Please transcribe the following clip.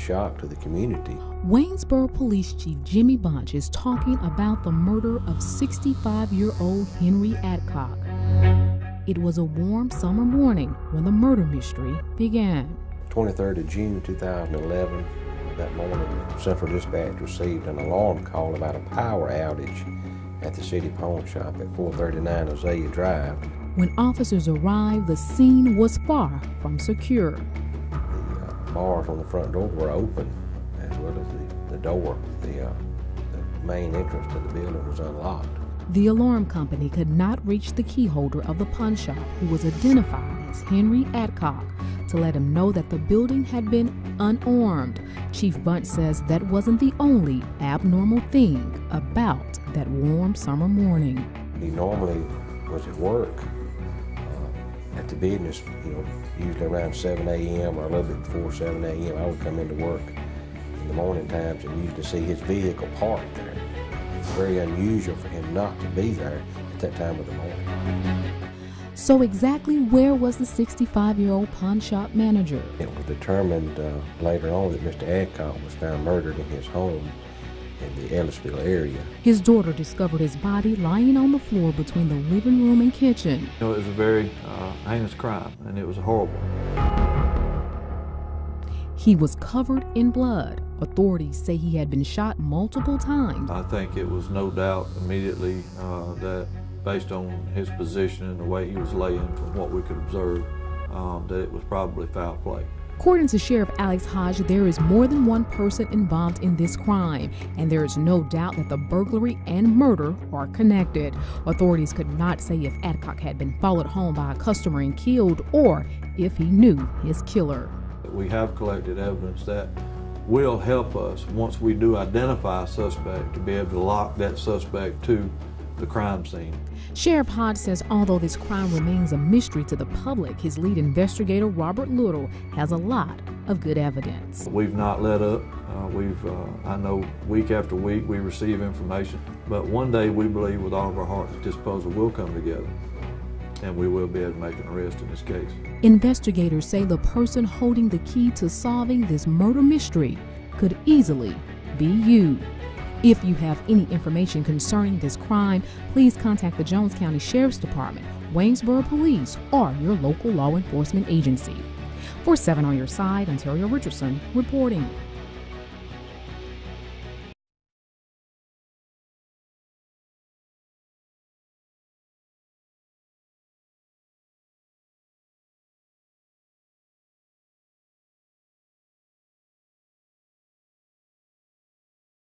shock to the community. Waynesboro Police Chief Jimmy Bunch is talking about the murder of 65-year-old Henry Adcock. It was a warm summer morning when the murder mystery began. 23rd of June 2011, that morning, Central Dispatch received an alarm call about a power outage at the city pawn shop at 439 Azalea Drive. When officers arrived, the scene was far from secure. The bars on the front door were open, as well as the door. The main entrance to the building was unlocked. The alarm company could not reach the key holder of the pawn shop, who was identified as Henry Adcock, to let him know that the building had been unarmed. Chief Bunch says that wasn't the only abnormal thing about that warm summer morning. He normally was at work at the business, usually around 7 a.m. or a little bit before 7 a.m. I would come into work in the morning times and used to see his vehicle parked there. It's very unusual for him not to be there at that time of the morning. So exactly where was the 65-year-old pawn shop manager? It was determined later on that Mr. Adcock was found murdered in his home in the Ellisville area. His daughter discovered his body lying on the floor between the living room and kitchen. It was a very heinous crime, and it was horrible. He was covered in blood. Authorities say he had been shot multiple times. I think it was no doubt immediately that based on his position and the way he was laying from what we could observe, that it was probably foul play. According to Sheriff Alex Hodge, there is more than one person involved in this crime, and there is no doubt that the burglary and murder are connected. Authorities could not say if Adcock had been followed home by a customer and killed, or if he knew his killer. We have collected evidence that will help us, once we do identify a suspect, to be able to lock that suspect to the crime scene. Sheriff Hodge says although this crime remains a mystery to the public, his lead investigator, Robert Little, has a lot of good evidence. We've not let up. I know week after week we receive information, but one day we believe with all of our heart that this puzzle will come together and we will be able to make an arrest in this case. Investigators say the person holding the key to solving this murder mystery could easily be you. If you have any information concerning this crime, please contact the Jones County Sheriff's Department, Waynesboro Police, or your local law enforcement agency. For 7 on Your Side, Ontario Richardson reporting.